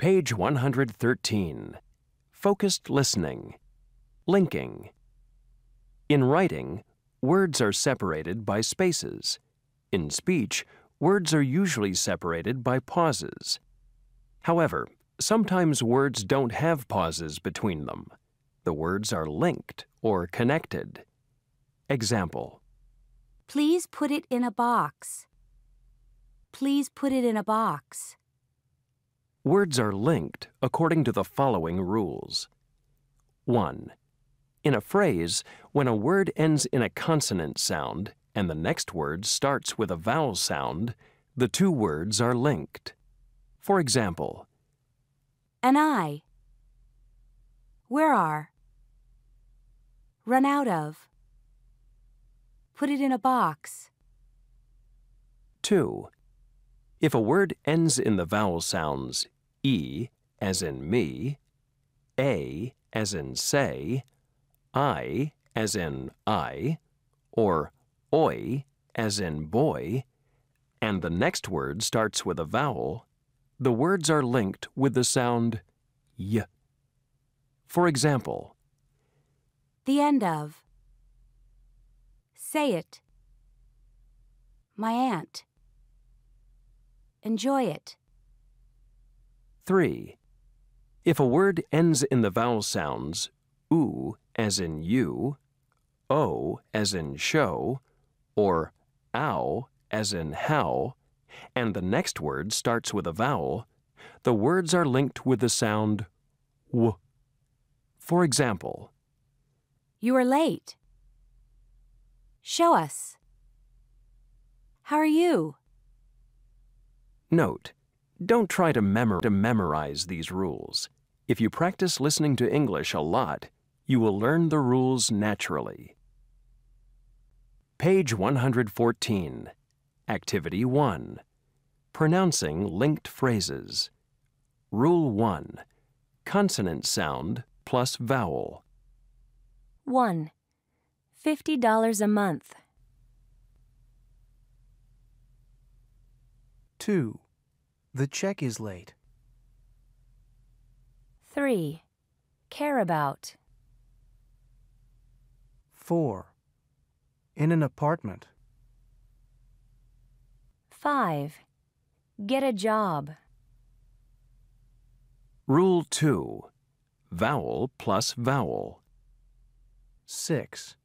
Page 113. Focused listening. Linking. In writing, words are separated by spaces. In speech, words are usually separated by pauses. However, sometimes words don't have pauses between them. The words are linked or connected. Example: Please put it in a box. Please put it in a box. Words are linked according to the following rules. 1. In a phrase, when a word ends in a consonant sound and the next word starts with a vowel sound, the two words are linked. For example, An eye. Where are? Run out of. Put it in a box. 2. If a word ends in the vowel sounds E as in me, A as in say, I as in I, or oi as in boy, and the next word starts with a vowel, the words are linked with the sound y. For example, The end of. Say it. My aunt. Enjoy it. 3. If a word ends in the vowel sounds oo as in you, o as in show, or ow as in how, and the next word starts with a vowel, the words are linked with the sound w. For example, You are late. Show us. How are you? Note: don't try to memorize these rules. If you practice listening to English a lot, you will learn the rules naturally. Page 114. Activity 1. Pronouncing linked phrases. Rule 1. Consonant sound plus vowel. 1. $50 a month. 2. The check is late. 3. Care about. 4. In an apartment. 5. Get a job. Rule 2. Vowel plus vowel. 6.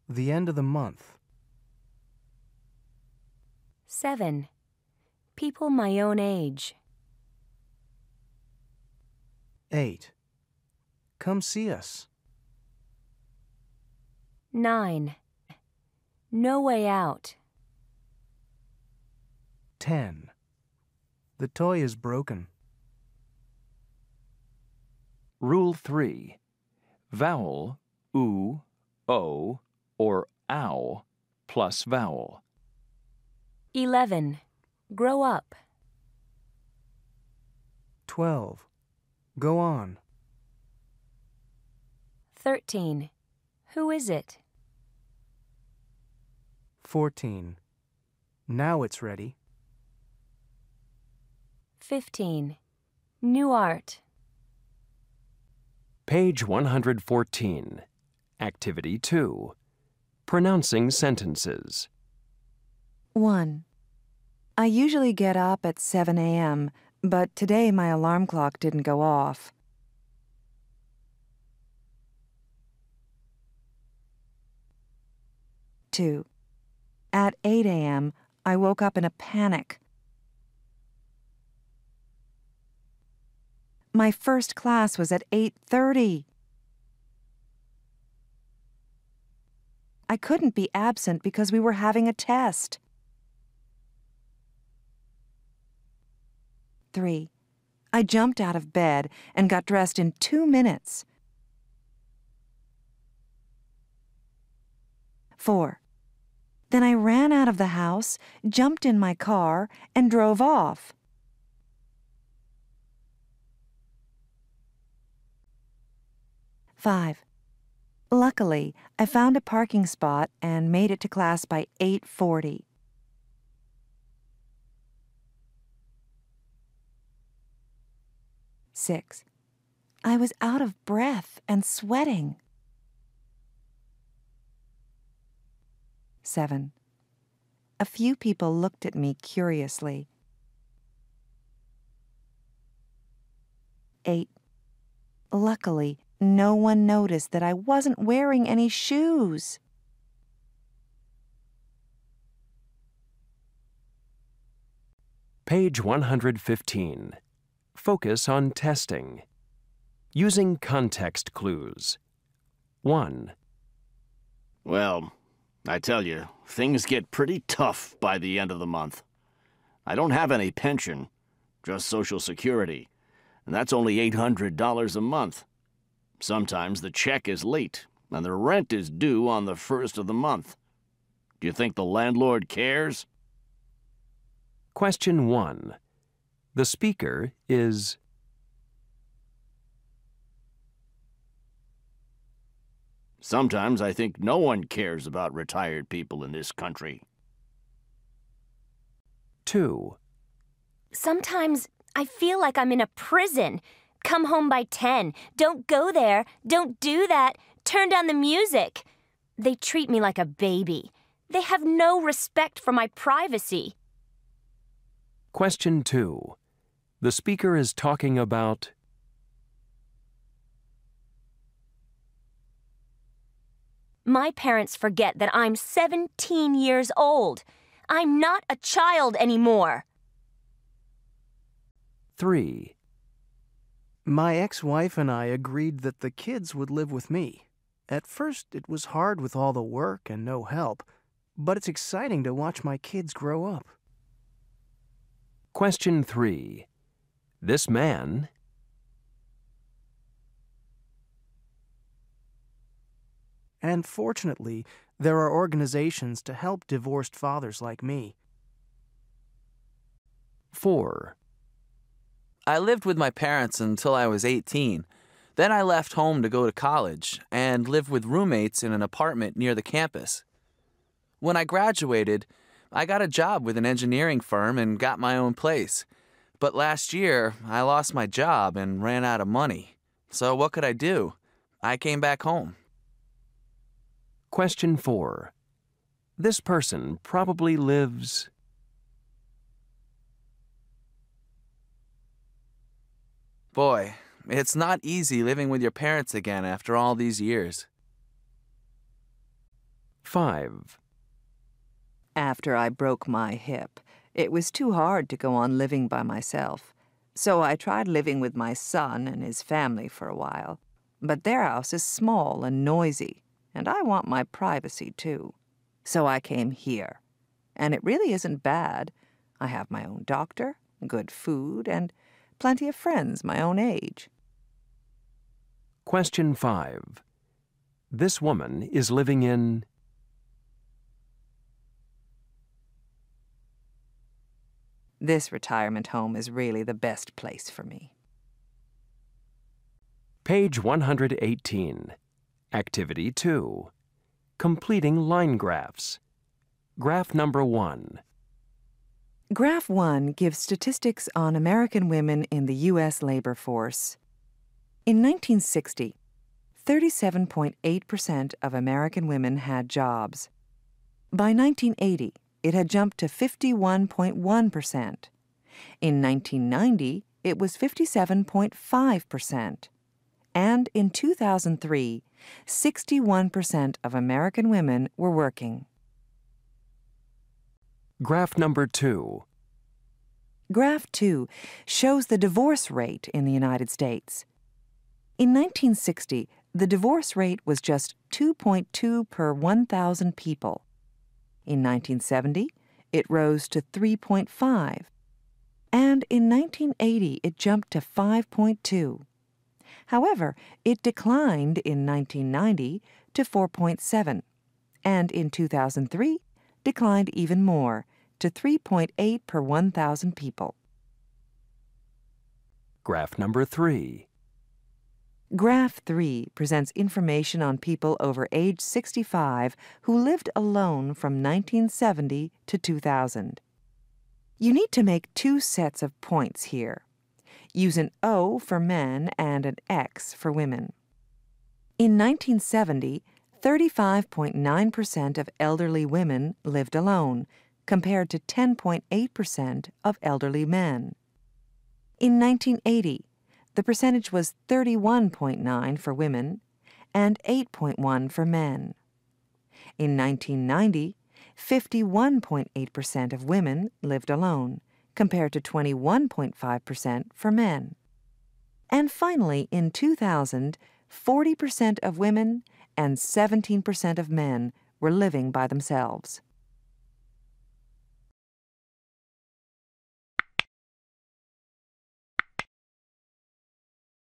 The end of the month. 7. People my own age. 8. Come see us. 9. No way out. 10. The toy is broken. Rule 3. Vowel oo, o, or ow plus vowel. 11. Grow up. 12. Go on. 13. Who is it? 14. Now it's ready. 15. New art. Page 114. Activity 2. Pronouncing sentences. 1. I usually get up at 7 a.m., but today my alarm clock didn't go off. 2. At 8 a.m., I woke up in a panic. My first class was at 8:30. I couldn't be absent because we were having a test. 3. I jumped out of bed and got dressed in 2 minutes. 4. Then I ran out of the house, jumped in my car, and drove off. 5. Luckily, I found a parking spot and made it to class by 8:40. 6. I was out of breath and sweating. 7. A few people looked at me curiously. 8. Luckily, no one noticed that I wasn't wearing any shoes. Page 115. Focus on testing. Using context clues. 1. Well, I tell you, things get pretty tough by the end of the month. I don't have any pension, just Social Security, and that's only $800 a month. Sometimes the check is late, and the rent is due on the first of the month. Do you think the landlord cares? Question 1. The speaker is Sometimes I think no one cares about retired people in this country. 2. Sometimes I feel like I'm in a prison. Come home by 10. Don't go there. Don't do that. Turn down the music. They treat me like a baby. They have no respect for my privacy. Question 2. The speaker is talking about My parents forget that I'm 17 years old. I'm not a child anymore. 3. My ex-wife and I agreed that the kids would live with me. At first, it was hard with all the work and no help, but it's exciting to watch my kids grow up. Question 3. This man And fortunately, there are organizations to help divorced fathers like me. 4. I lived with my parents until I was 18. Then I left home to go to college and lived with roommates in an apartment near the campus. When I graduated, I got a job with an engineering firm and got my own place. But last year, I lost my job and ran out of money. So what could I do? I came back home. Question 4. This person probably lives Boy, it's not easy living with your parents again after all these years. 5. After I broke my hip, it was too hard to go on living by myself. So I tried living with my son and his family for a while. But their house is small and noisy, and I want my privacy too. So I came here. And it really isn't bad. I have my own doctor, good food, and plenty of friends my own age. Question 5. This woman is living in This retirement home is really the best place for me. Page 118. Activity 2. Completing line graphs. Graph number 1. Graph 1 gives statistics on American women in the U.S. labor force. In 1960, 37.8% of American women had jobs. By 1980, it had jumped to 51.1%. In 1990, it was 57.5%. And in 2003, 61% of American women were working. Graph number 2. Graph 2 shows the divorce rate in the United States. In 1960, the divorce rate was just 2.2 per 1,000 people. In 1970, it rose to 3.5. And in 1980, it jumped to 5.2. However, it declined in 1990 to 4.7, and in 2003, declined even more to 3.8 per 1,000 people. Graph number 3. Graph 3 presents information on people over age 65 who lived alone from 1970 to 2000. You need to make two sets of points here. Use an O for men and an X for women. In 1970, 35.9% of elderly women lived alone, compared to 10.8% of elderly men. In 1980, the percentage was 31.9% for women and 8.1% for men. In 1990, 51.8% of women lived alone, compared to 21.5% for men. And finally, in 2000, 40% of women and 17% of men were living by themselves.